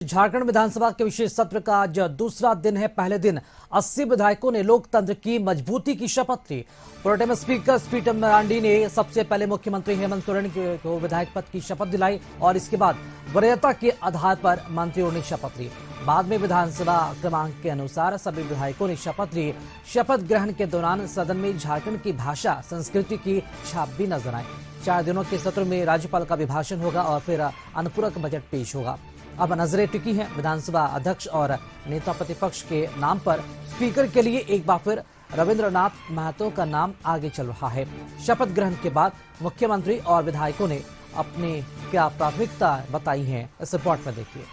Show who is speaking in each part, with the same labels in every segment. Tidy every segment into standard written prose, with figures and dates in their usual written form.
Speaker 1: झारखंड विधानसभा के विशेष सत्र का आज दूसरा दिन है। पहले दिन 80 विधायकों ने लोकतंत्र की मजबूती की शपथ ली। प्रोटेम स्पीकर स्पीकर मरांडी ने सबसे पहले मुख्यमंत्री हेमंत सोरेन को विधायक पद की शपथ दिलाई और इसके बाद वरीयता के आधार पर मंत्रियों ने शपथ ली। बाद में विधानसभा क्रमांक के अनुसार सभी विधायकों ने शपथ ली। शपथ ग्रहण के दौरान सदन में झारखंड की भाषा संस्कृति की छाप भी नजर आई। 4 दिनों के सत्र में राज्यपाल का अभिभाषण होगा और फिर अनुपूरक बजट पेश होगा। अब नजरें टिकी हैं विधानसभा अध्यक्ष और नेता प्रतिपक्ष के नाम पर। स्पीकर के लिए एक बार फिर रविंद्रनाथ महतो का नाम आगे चल रहा है। शपथ ग्रहण के बाद मुख्यमंत्री और विधायकों ने अपनी क्या प्राथमिकता बताई हैं, इस रिपोर्ट में देखिए।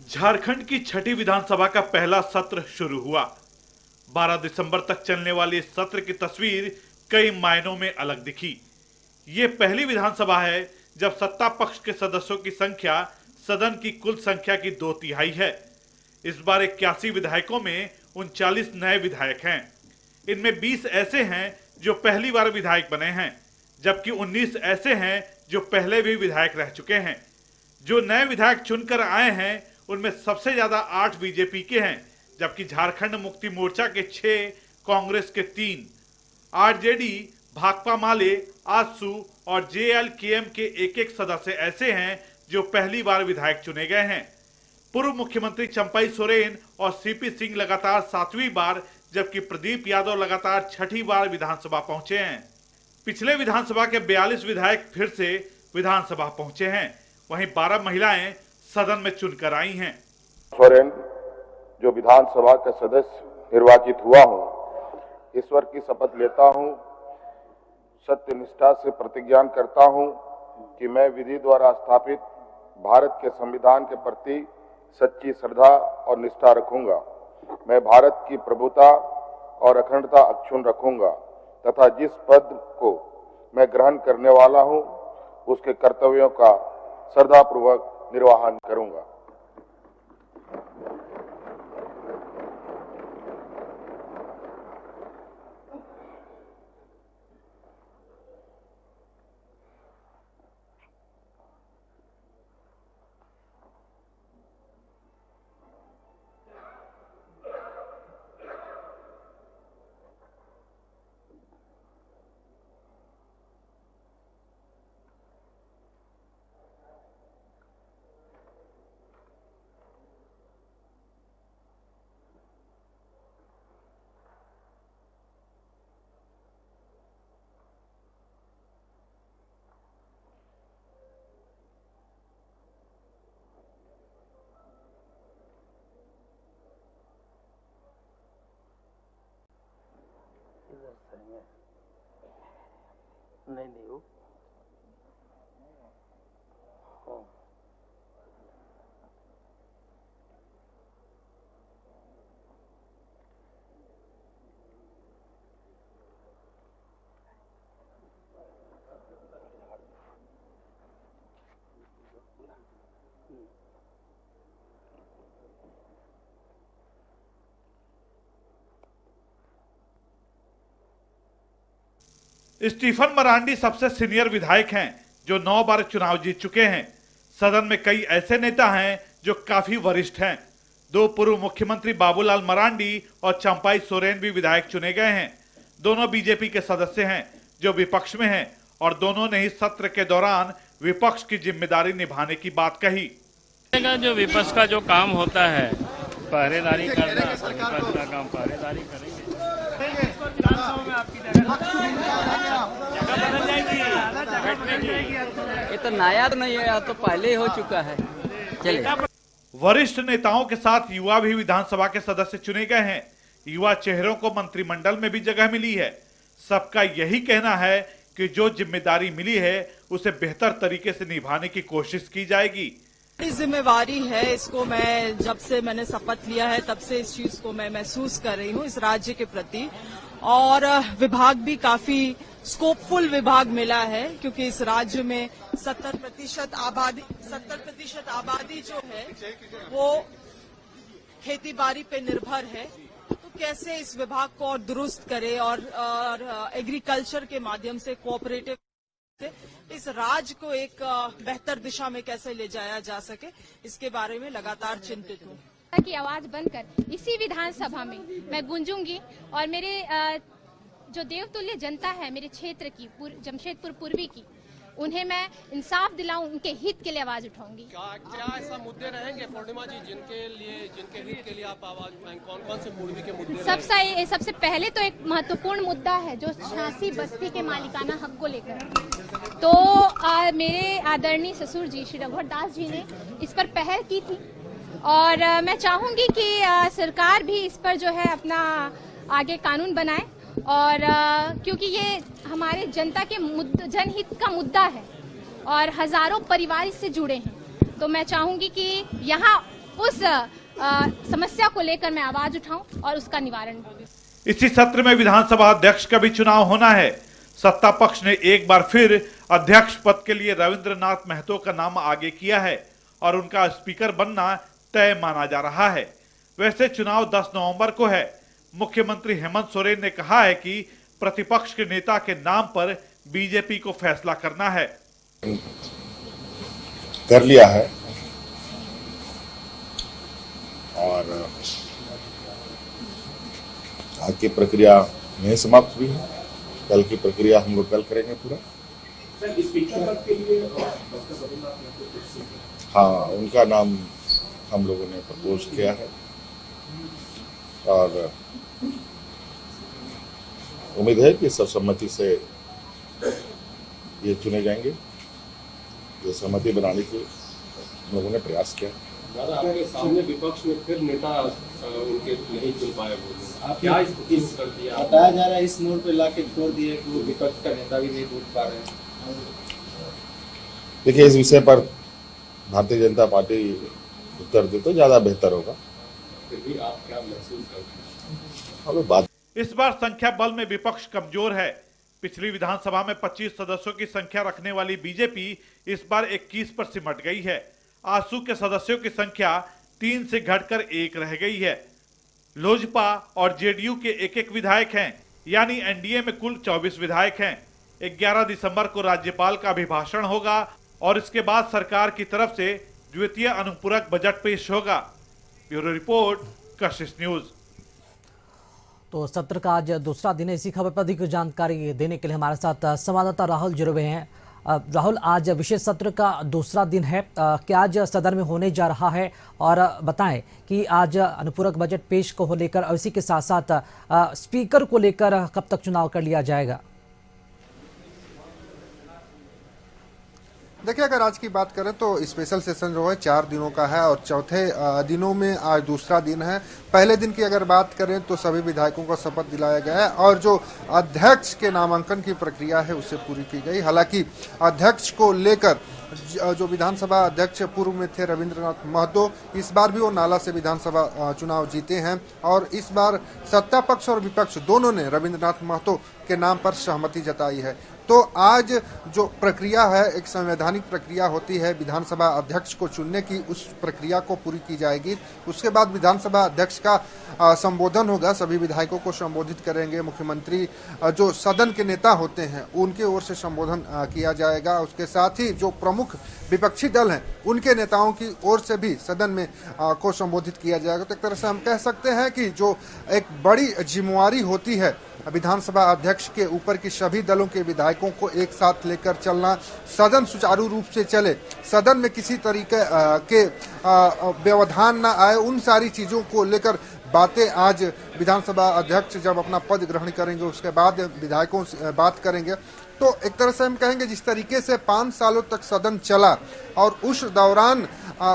Speaker 2: झारखंड की छठी विधानसभा का पहला सत्र शुरू हुआ। 12 दिसंबर तक चलने वाले इस सत्र की तस्वीर कई मायनों में अलग दिखी। ये पहली विधानसभा है जब सत्ता पक्ष के सदस्यों की संख्या सदन की कुल संख्या की 2/3 है। इस बार 81 विधायकों में 39 नए विधायक हैं। इनमें 20 ऐसे हैं जो पहली बार विधायक बने हैं, जबकि 19 ऐसे हैं जो पहले भी विधायक रह चुके हैं। जो नए विधायक चुनकर आए हैं उनमें सबसे ज्यादा 8 बीजेपी के हैं, जबकि झारखंड मुक्ति मोर्चा के 6, कांग्रेस के 3, आरजेडी, भाकपा माले, आजसू और जेएलकेएम के एक सदस्य ऐसे हैं जो पहली बार विधायक चुने गए हैं। पूर्व मुख्यमंत्री चंपाई सोरेन और सीपी सिंह लगातार 7वीं बार, जबकि प्रदीप यादव लगातार 6ठी बार विधानसभा पहुंचे हैं। पिछले विधानसभा के 42 विधायक फिर से विधानसभा पहुंचे हैं। वहीं 12 महिलाएं सदन में चुनकर आई हैं।
Speaker 3: सोरेन जो विधानसभा का सदस्य निर्वाचित हुआ हूं, ईश्वर की शपथ लेता हूं, सत्य निष्ठा से प्रतिज्ञा करता हूं कि मैं विधि द्वारा स्थापित भारत के संविधान के प्रति सच्ची श्रद्धा और निष्ठा रखूंगा। मैं भारत की प्रभुता और अखंडता अक्षुण्ण रखूंगा तथा जिस पद को मैं ग्रहण करने वाला हूं उसके कर्तव्यों का श्रद्धापूर्वक निर्वहन करूंगा।
Speaker 4: नहीं हो
Speaker 2: स्टीफन मरांडी सबसे सीनियर विधायक हैं जो 9 बार चुनाव जीत चुके हैं। सदन में कई ऐसे नेता हैं जो काफी वरिष्ठ हैं। 2 पूर्व मुख्यमंत्री बाबूलाल मरांडी और चंपाई सोरेन भी विधायक चुने गए हैं। दोनों बीजेपी के सदस्य हैं जो विपक्ष में हैं और दोनों ने ही सत्र के दौरान विपक्ष की जिम्मेदारी निभाने की बात कही।
Speaker 5: जो विपक्ष का जो काम होता है, पहरेदारी करना, विपक्ष का काम पहरेदारी करेंगे।
Speaker 4: ये तो नया तो नहीं है, तो पहले ही हो चुका है। चलिए।
Speaker 2: वरिष्ठ नेताओं के साथ युवा भी विधानसभा के सदस्य चुने गए हैं। युवा चेहरों को मंत्रिमंडल में भी जगह मिली है। सबका यही कहना है कि जो जिम्मेदारी मिली है उसे बेहतर तरीके से निभाने की कोशिश की जाएगी।
Speaker 6: बड़ी जिम्मेवारी है, इसको मैं जब से मैंने शपथ लिया है तब से इस चीज को मैं महसूस कर रही हूँ इस राज्य के प्रति। और विभाग भी काफी स्कोपफुल विभाग मिला है, क्योंकि इस राज्य में 70% आबादी जो है वो खेतीबाड़ी पे निर्भर है। तो कैसे इस विभाग को और दुरुस्त करे और एग्रीकल्चर के माध्यम से कोऑपरेटिव इस राज्य को एक बेहतर दिशा में कैसे ले जाया जा सके, इसके बारे में लगातार चिंतित हूँ।
Speaker 7: की आवाज बनकर इसी विधानसभा में मैं गूंजूंगी और मेरे जो देवतुल्य जनता है मेरे क्षेत्र की, जमशेदपुर पूर्वी की, उन्हें मैं इंसाफ दिलाऊं, उनके हित के लिए आवाज उठाऊंगी।
Speaker 8: क्या ऐसा मुद्दे रहेंगे पूर्णिमा जी जिनके हित के लिए आप आवाज उठाएंगे? कौन कौन से पूर्वी के मुद्दे?
Speaker 7: सबसे पहले तो एक महत्वपूर्ण मुद्दा है जो 86 बस्ती के मालिकाना हक को लेकर। तो मेरे आदरणीय ससुर जी श्री रघुवर दास जी ने इस पर पहल की थी और मैं चाहूंगी कि सरकार भी इस पर जो है अपना आगे कानून बनाए और क्योंकि ये हमारे जनता के जनहित का मुद्दा है और हजारों परिवार इससे जुड़े हैं, तो मैं चाहूंगी कि यहाँ उस समस्या को लेकर मैं आवाज उठाऊं और उसका निवारण।
Speaker 2: इसी सत्र में विधानसभा अध्यक्ष का भी चुनाव होना है। सत्ता पक्ष ने एक बार फिर अध्यक्ष पद के लिए रविंद्रनाथ महतो का नाम आगे किया है और उनका स्पीकर बनना तय माना जा रहा है। वैसे चुनाव 10 नवंबर को है। मुख्यमंत्री हेमंत सोरेन ने कहा है कि प्रतिपक्ष के नेता के नाम पर बीजेपी को फैसला करना है।
Speaker 3: कर लिया है और आज की प्रक्रिया नहीं समाप्त हुई है। कल की प्रक्रिया हम लोग कल करेंगे पूरा। हाँ, उनका नाम हम लोगों ने प्रपोज किया है और उम्मीद है कि सर्वसम्मति से ये चुने जाएंगे। जो सहमति बनाने के हम लोगों ने प्रयास किया।
Speaker 8: आपके सामने विपक्ष में फिर नेता उनके नहीं चुन पाए, आप क्या स्थिति कर दिया?
Speaker 9: बताया जा रहा है इस मोड़ पे लाके छोड़ दिए कि वो विपक्ष का नेता भी नहीं ढूंढ पा रहे हैं।
Speaker 3: देखिए, इस विषय पर भारतीय जनता पार्टी उत्तर दे तो ज्यादा बेहतर होगा।
Speaker 8: फिर भी आप क्या महसूस करते हैं?
Speaker 3: बात
Speaker 2: इस बार संख्या बल में विपक्ष कमजोर है। पिछली विधानसभा में 25 सदस्यों की संख्या रखने वाली बीजेपी इस बार 21 पर सिमट गई है। आजसू के सदस्यों की संख्या 3 से घटकर 1 रह गई है। लोजपा और जेडीयू के एक विधायक हैं, यानी एनडीए में कुल 24 विधायक हैं। 11 दिसंबर को राज्यपाल का अभिभाषण होगा और इसके बाद सरकार की तरफ से द्वितीय अनुपूरक बजट पेश होगा। ब्यूरो रिपोर्ट, कशिश न्यूज।
Speaker 1: तो सत्र का आज दूसरा दिन है। इसी खबर पर अधिक जानकारी देने के लिए हमारे साथ संवाददाता राहुल जुड़े हुए हैं। राहुल, आज विशेष सत्र का दूसरा दिन है, क्या आज सदन में होने जा रहा है और बताएं कि आज अनुपूरक बजट पेश को लेकर और इसी के साथ साथ स्पीकर को लेकर कब तक चुनाव कर लिया जाएगा?
Speaker 10: देखिए, अगर आज की बात करें तो स्पेशल सेशन जो है 4 दिनों का है और चौथे दिनों में आज दूसरा दिन है। पहले दिन की अगर बात करें तो सभी विधायकों को शपथ दिलाया गया है और जो अध्यक्ष के नामांकन की प्रक्रिया है उसे पूरी की गई। हालांकि अध्यक्ष को लेकर जो विधानसभा अध्यक्ष पूर्व में थे रविंद्रनाथ महतो, इस बार भी वो नाला से विधानसभा चुनाव जीते हैं और इस बार सत्ता पक्ष और विपक्ष दोनों ने रविंद्रनाथ महतो के नाम पर सहमति जताई है। तो आज जो प्रक्रिया है, एक संवैधानिक प्रक्रिया होती है विधानसभा अध्यक्ष को चुनने की, उस प्रक्रिया को पूरी की जाएगी। उसके बाद विधानसभा अध्यक्ष का संबोधन होगा, सभी विधायकों को संबोधित करेंगे। मुख्यमंत्री जो सदन के नेता होते हैं उनके ओर से संबोधन किया जाएगा। उसके साथ ही जो प्रमुख विपक्षी दल हैं उनके नेताओं की ओर से भी सदन में को संबोधित किया जाएगा। तो एक तरह से हम कह सकते हैं कि जो एक बड़ी जिम्मेवारी होती है विधानसभा अध्यक्ष के ऊपर की सभी दलों के विधायकों को एक साथ लेकर चलना, सदन सुचारू रूप से चले, सदन में किसी तरीके के व्यवधान न आए, उन सारी चीजों को लेकर बातें आज विधानसभा अध्यक्ष जब अपना पद ग्रहण करेंगे उसके बाद विधायकों से बात करेंगे। तो एक तरह से हम कहेंगे जिस तरीके से 5 सालों तक सदन चला और उस दौरान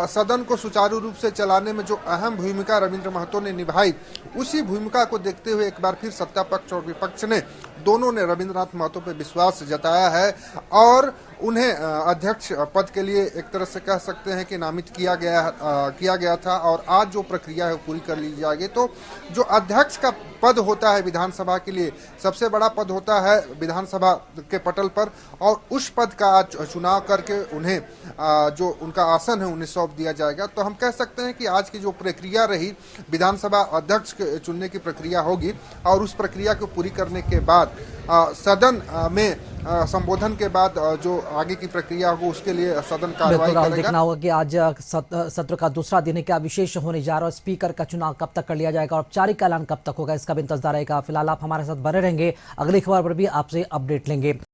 Speaker 10: सदन को सुचारू रूप से चलाने में जो अहम भूमिका रविंद्र महतो ने निभाई, उसी भूमिका को देखते हुए एक बार फिर सत्ता पक्ष और विपक्ष ने दोनों ने रविंद्रनाथ महतो पर विश्वास जताया है और उन्हें अध्यक्ष पद के लिए एक तरह से कह सकते हैं कि नामित किया गया था और आज जो प्रक्रिया है वो पूरी कर ली जाएगी। तो जो अध्यक्ष का पद होता है विधानसभा के लिए सबसे बड़ा पद होता है विधानसभा के पटल पर और उस पद का आज चुनाव करके उन्हें जो उनका आसन है उन्हें सौंप दिया जाएगा। तो हम कह सकते हैं कि आज की जो प्रक्रिया रही विधानसभा अध्यक्ष के चुनने की प्रक्रिया होगी और उस प्रक्रिया को पूरी करने के बाद सदन में संबोधन के बाद जो आगे की प्रक्रिया होगी उसके लिए सदन कार्रवाई
Speaker 1: बिल्कुल राहुल,
Speaker 10: करेगा।
Speaker 1: देखना होगा कि आज सत्र का दूसरा दिन है, क्या विशेष होने जा रहा है, स्पीकर का चुनाव कब तक कर लिया जाएगा, औपचारिक ऐलान कब तक होगा, इसका भी इंतजार रहेगा। फिलहाल आप हमारे साथ बने रहेंगे, अगली खबर पर भी आपसे अपडेट लेंगे।